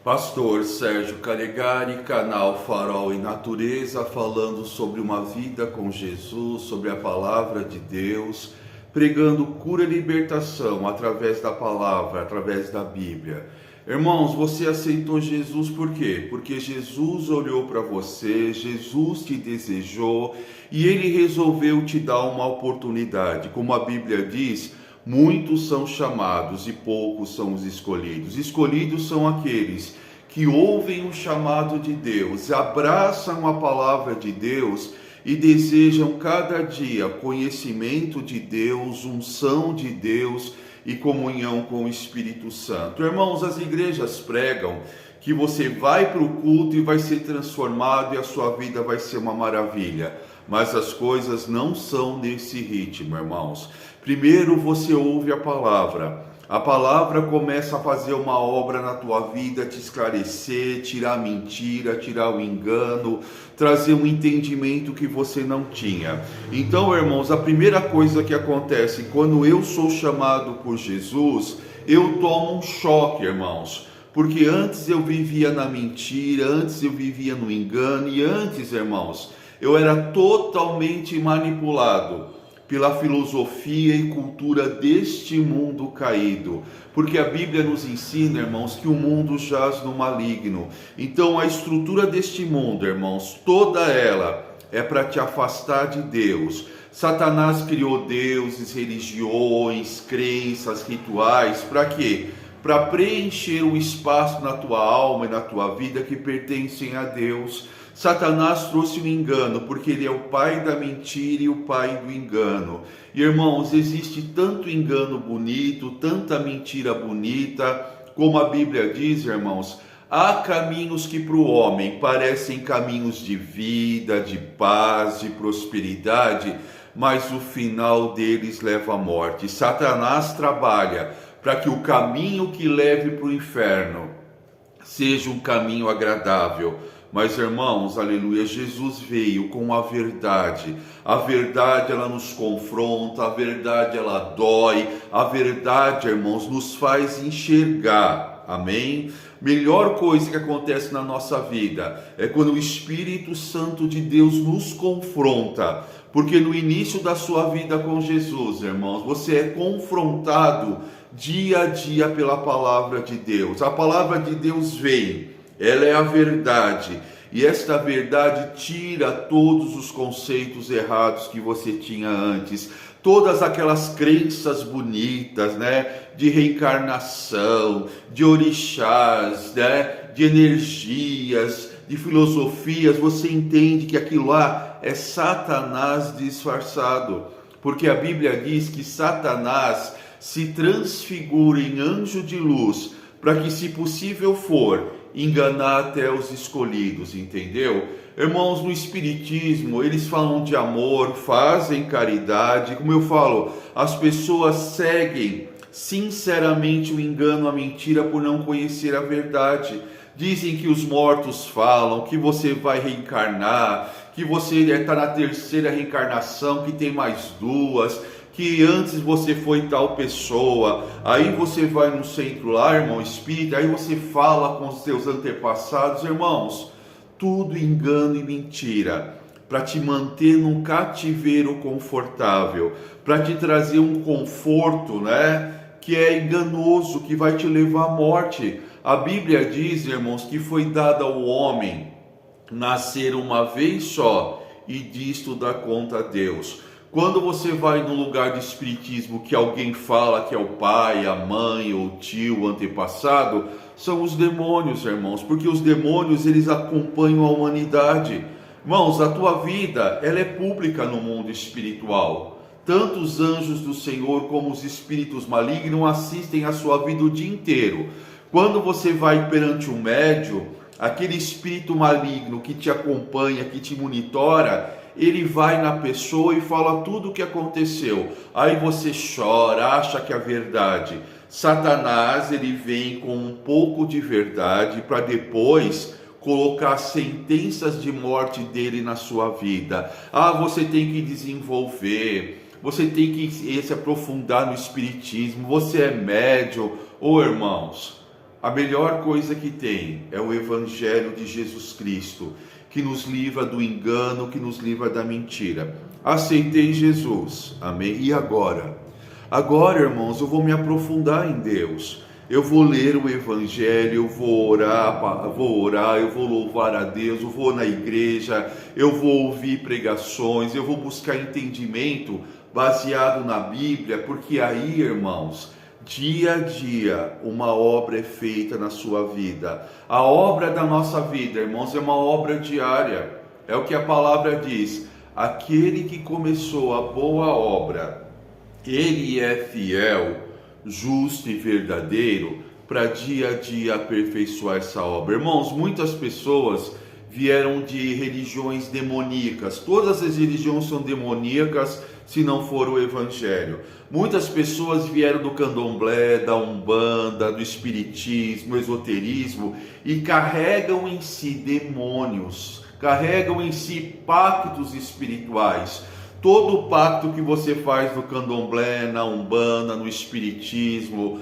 Pastor Sérgio Calegari, canal Farol e Natureza, falando sobre uma vida com Jesus, sobre a palavra de Deus, pregando cura e libertação através da palavra, através da Bíblia. Irmãos, você aceitou Jesus por quê? Porque Jesus olhou para você, Jesus te desejou e Ele resolveu te dar uma oportunidade. Como a Bíblia diz, muitos são chamados e poucos são os escolhidos. Escolhidos são aqueles que ouvem o chamado de Deus, abraçam a palavra de Deus e desejam cada dia conhecimento de Deus, unção de Deus e comunhão com o Espírito Santo. Irmãos, as igrejas pregam que você vai para o culto e vai ser transformado e a sua vida vai ser uma maravilha. Mas as coisas não são nesse ritmo, irmãos. Primeiro você ouve a palavra começa a fazer uma obra na tua vida, te esclarecer, tirar a mentira, tirar o engano, trazer um entendimento que você não tinha. Então, irmãos, a primeira coisa que acontece quando eu sou chamado por Jesus, eu tomo um choque, irmãos. Porque antes eu vivia na mentira, antes eu vivia no engano e antes, irmãos, eu era totalmente manipulado pela filosofia e cultura deste mundo caído, porque a Bíblia nos ensina, irmãos, que o mundo jaz no maligno. Então a estrutura deste mundo, irmãos, toda ela é para te afastar de Deus. Satanás criou deuses, religiões, crenças, rituais, para quê? Para preencher o espaço na tua alma e na tua vida que pertencem a Deus. Satanás trouxe o engano, porque ele é o pai da mentira e o pai do engano. E, irmãos, existe tanto engano bonito, tanta mentira bonita, como a Bíblia diz, irmãos, há caminhos que para o homem parecem caminhos de vida, de paz, de prosperidade, mas o final deles leva à morte. Satanás trabalha para que o caminho que leve para o inferno seja um caminho agradável. Mas, irmãos, aleluia, Jesus veio com a verdade ela nos confronta, a verdade ela dói, a verdade, irmãos, nos faz enxergar, amém? Melhor coisa que acontece na nossa vida é quando o Espírito Santo de Deus nos confronta, porque no início da sua vida com Jesus, irmãos, você é confrontado dia a dia pela palavra de Deus. A palavra de Deus vem, ela é a verdade, e esta verdade tira todos os conceitos errados que você tinha antes, todas aquelas crenças bonitas, de reencarnação, de orixás, de energias, de filosofias. Você entende que aquilo lá é Satanás disfarçado, porque a Bíblia diz que Satanás se transfigura em anjo de luz, para que, se possível for, enganar até os escolhidos, entendeu? Irmãos, no Espiritismo, eles falam de amor, fazem caridade, como eu falo, as pessoas seguem sinceramente o engano, a mentira, por não conhecer a verdade. Dizem que os mortos falam, que você vai reencarnar, que você está na terceira reencarnação, que tem mais duas, que antes você foi tal pessoa. Aí você vai no centro lá, irmão espírita, aí você fala com os seus antepassados. Irmãos, tudo engano e mentira, para te manter num cativeiro confortável, para te trazer um conforto, que é enganoso, que vai te levar à morte. A Bíblia diz, irmãos, que foi dado ao homem nascer uma vez só, e disto dá conta a Deus. Quando você vai num lugar de espiritismo que alguém fala que é o pai, a mãe, ou o tio, o antepassado, são os demônios, irmãos, porque os demônios, eles acompanham a humanidade. Irmãos, a tua vida, ela é pública no mundo espiritual. Tanto os anjos do Senhor como os espíritos malignos assistem a sua vida o dia inteiro. Quando você vai perante um médium, aquele espírito maligno que te acompanha, que te monitora, ele vai na pessoa e fala tudo o que aconteceu. Aí você chora, acha que é verdade. Satanás, ele vem com um pouco de verdade para depois colocar sentenças de morte dele na sua vida. Você tem que desenvolver, você tem que se aprofundar no espiritismo, você é médium. Irmãos, A melhor coisa que tem é o Evangelho de Jesus Cristo, que nos livra do engano, que nos livra da mentira. Aceitei Jesus, amém? E agora? Agora, irmãos, eu vou me aprofundar em Deus. Eu vou ler o Evangelho, eu vou orar, eu vou louvar a Deus, eu vou na igreja, eu vou ouvir pregações, eu vou buscar entendimento baseado na Bíblia, porque aí, irmãos, dia a dia uma obra é feita na sua vida. A obra da nossa vida, irmãos, é uma obra diária. É o que a palavra diz. Aquele que começou a boa obra, ele é fiel, justo e verdadeiro para dia a dia aperfeiçoar essa obra. Irmãos, muitas pessoas vieram de religiões demoníacas. Todas as religiões são demoníacas se não for o Evangelho. Muitas pessoas vieram do candomblé, da umbanda, do espiritismo, esoterismo e carregam em si demônios, carregam em si pactos espirituais. Todo pacto que você faz no candomblé, na umbanda, no espiritismo,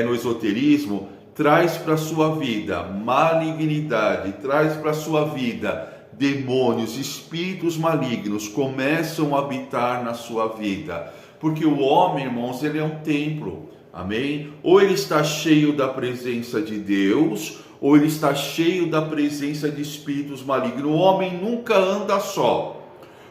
no esoterismo, traz para a sua vida malignidade, traz para a sua vida demônios, espíritos malignos começam a habitar na sua vida. Porque o homem, irmãos, ele é um templo, amém? Ou ele está cheio da presença de Deus, ou ele está cheio da presença de espíritos malignos. O homem nunca anda só.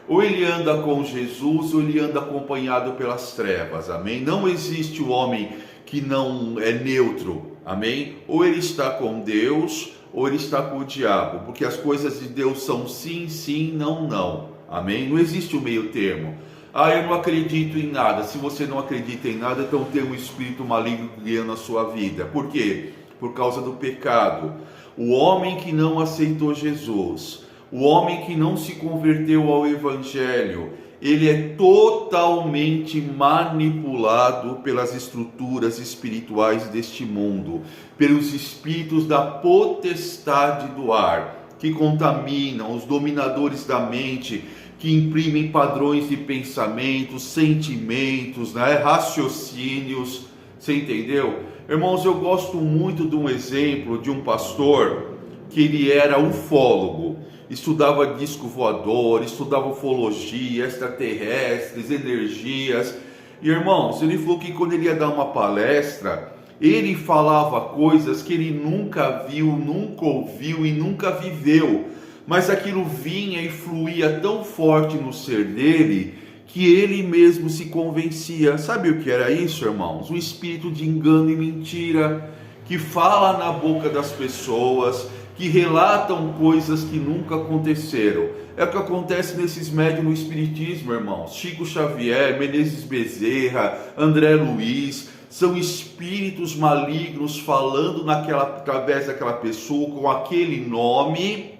Ou ele anda com Jesus, ou ele anda acompanhado pelas trevas, amém? Não existe o homem que não é neutro, amém? Ou ele está com Deus, ou ele está com o diabo, porque as coisas de Deus são sim, sim, não, não, amém? Não existe o meio termo. Eu não acredito em nada. Se você não acredita em nada, então tem um espírito maligno guiando a sua vida. Por quê? Por causa do pecado. O homem que não aceitou Jesus, o homem que não se converteu ao Evangelho, ele é totalmente manipulado pelas estruturas espirituais deste mundo, pelos espíritos da potestade do ar, que contaminam, os dominadores da mente, que imprimem padrões de pensamentos, sentimentos, raciocínios. Você entendeu? Irmãos, eu gosto muito de um exemplo de um pastor que ele era ufólogo. Estudava disco voador, estudava ufologia, extraterrestres, energias. E, irmãos, ele falou que quando ele ia dar uma palestra, ele falava coisas que ele nunca viu, nunca ouviu e nunca viveu. Mas aquilo vinha e fluía tão forte no ser dele que ele mesmo se convencia. Sabe o que era isso, irmãos? Um espírito de engano e mentira que fala na boca das pessoas, que relatam coisas que nunca aconteceram. É o que acontece nesses médiuns no espiritismo, irmãos. Chico Xavier, Menezes Bezerra, André Luiz, são espíritos malignos falando através daquela pessoa com aquele nome,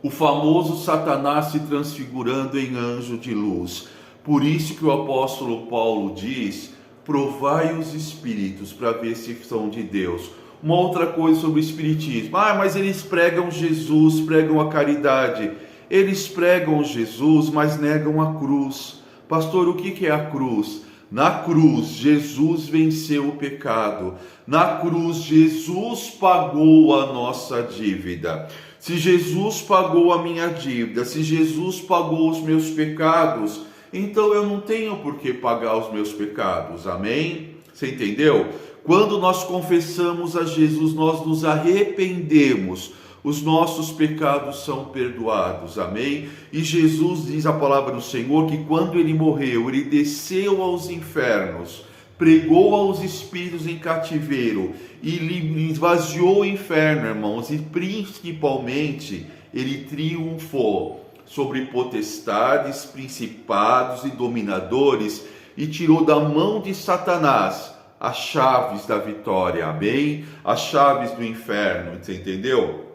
o famoso Satanás se transfigurando em anjo de luz. Por isso que o apóstolo Paulo diz: provai os espíritos para ver se são de Deus. Uma outra coisa sobre o espiritismo: mas eles pregam Jesus, pregam a caridade. Eles pregam Jesus, mas negam a cruz. Pastor, o que é a cruz? Na cruz, Jesus venceu o pecado. Na cruz, Jesus pagou a nossa dívida. Se Jesus pagou a minha dívida, se Jesus pagou os meus pecados, então eu não tenho por que pagar os meus pecados. Amém? Você entendeu? Quando nós confessamos a Jesus, nós nos arrependemos, os nossos pecados são perdoados, amém? E Jesus, diz a palavra do Senhor, que quando ele morreu, ele desceu aos infernos, pregou aos espíritos em cativeiro e esvaziou o inferno, irmãos, e principalmente ele triunfou sobre potestades, principados e dominadores e tirou da mão de Satanás as chaves da vitória, amém? As chaves do inferno, você entendeu?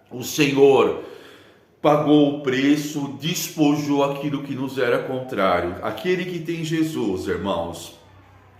O Senhor pagou o preço, despojou aquilo que nos era contrário. Aquele que tem Jesus, irmãos,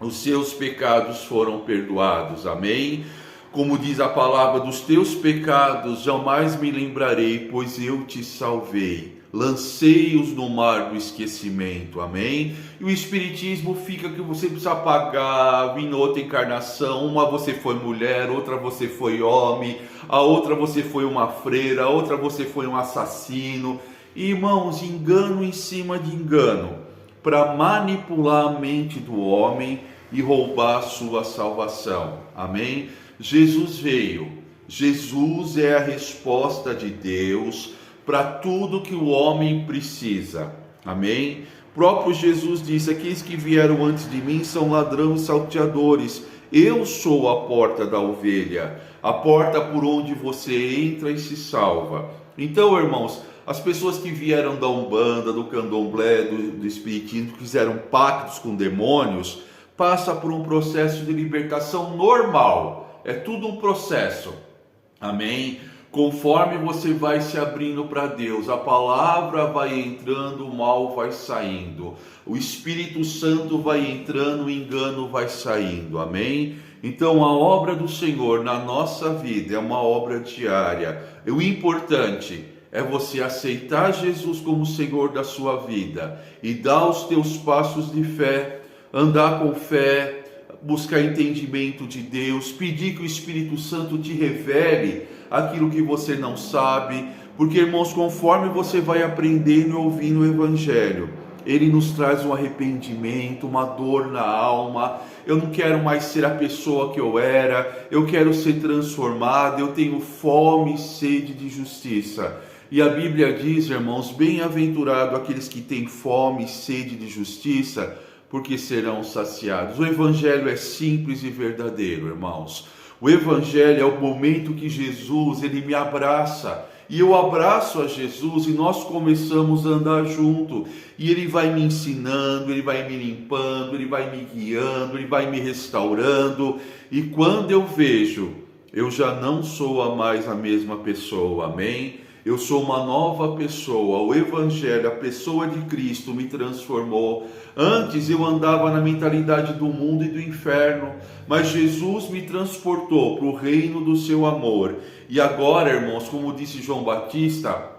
os seus pecados foram perdoados, amém? Como diz a palavra, dos teus pecados jamais me lembrarei, pois eu te salvei. lancei-os no mar do esquecimento, amém? E o espiritismo fica que você precisa pagar, em outra encarnação, uma você foi mulher, outra você foi homem, a outra você foi uma freira, a outra você foi um assassino. E, irmãos, engano em cima de engano, para manipular a mente do homem e roubar a sua salvação, amém? Jesus veio, Jesus é a resposta de Deus para tudo que o homem precisa, amém? O próprio Jesus disse: aqueles que vieram antes de mim são ladrões e salteadores, eu sou a porta da ovelha, a porta por onde você entra e se salva. Então, irmãos, as pessoas que vieram da Umbanda, do Candomblé, do Espiritismo, que fizeram pactos com demônios, passa por um processo de libertação normal, é tudo um processo, amém? Conforme você vai se abrindo para Deus, a palavra vai entrando, o mal vai saindo, o Espírito Santo vai entrando, o engano vai saindo, amém? Então a obra do Senhor na nossa vida é uma obra diária. O importante é você aceitar Jesus como Senhor da sua vida e dar os teus passos de fé, andar com fé, buscar entendimento de Deus, pedir que o Espírito Santo te revele aquilo que você não sabe, porque, irmãos, conforme você vai aprendendo e ouvindo o Evangelho, ele nos traz um arrependimento, uma dor na alma. Eu não quero mais ser a pessoa que eu era, eu quero ser transformado, eu tenho fome e sede de justiça. E a Bíblia diz, irmãos, bem-aventurado aqueles que têm fome e sede de justiça, porque serão saciados. O Evangelho é simples e verdadeiro, irmãos. O Evangelho é o momento que Jesus, ele me abraça, e eu abraço a Jesus e nós começamos a andar junto, e ele vai me ensinando, ele vai me limpando, ele vai me guiando, ele vai me restaurando, e quando eu vejo, eu já não sou mais a mesma pessoa, amém? Eu sou uma nova pessoa, o Evangelho, a pessoa de Cristo me transformou. Antes eu andava na mentalidade do mundo e do inferno, mas Jesus me transportou para o reino do seu amor. E agora, irmãos, como disse João Batista,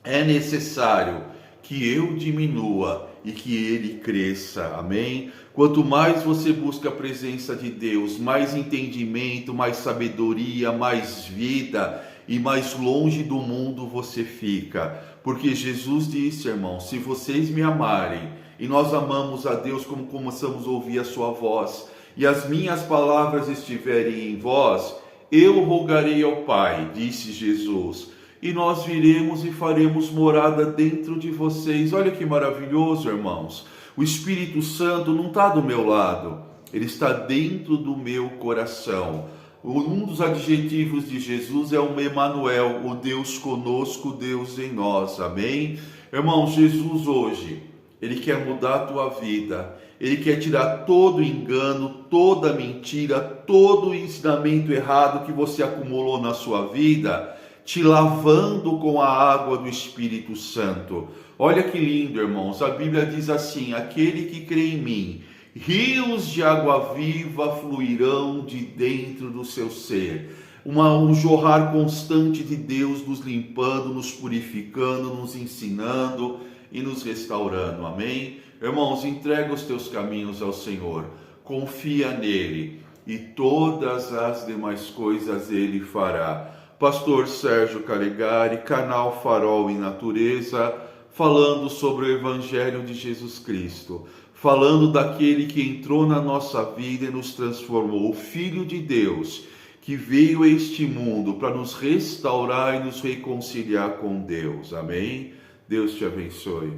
é necessário que eu diminua e que ele cresça, amém? Quanto mais você busca a presença de Deus, mais entendimento, mais sabedoria, mais vida e mais longe do mundo você fica, porque Jesus disse, irmão, se vocês me amarem, e nós amamos a Deus como começamos a ouvir a sua voz, e as minhas palavras estiverem em vós, eu rogarei ao Pai, disse Jesus, e nós viremos e faremos morada dentro de vocês. Olha que maravilhoso, irmãos, o Espírito Santo não está do meu lado, ele está dentro do meu coração. Um dos adjetivos de Jesus é o Emanuel, o Deus conosco, Deus em nós, amém? Irmão, Jesus hoje, ele quer mudar a tua vida, ele quer tirar todo engano, toda mentira, todo ensinamento errado que você acumulou na sua vida, te lavando com a água do Espírito Santo. Olha que lindo, irmãos, a Bíblia diz assim, aquele que crê em mim, rios de água viva fluirão de dentro do seu ser. Um jorrar constante de Deus nos limpando, nos purificando, nos ensinando e nos restaurando, amém? Irmãos, entrega os teus caminhos ao Senhor, confia nele e todas as demais coisas ele fará. Pastor Sérgio Calegari, canal Farol e Natureza, falando sobre o Evangelho de Jesus Cristo, falando daquele que entrou na nossa vida e nos transformou, o Filho de Deus, que veio a este mundo para nos restaurar e nos reconciliar com Deus. Amém? Deus te abençoe.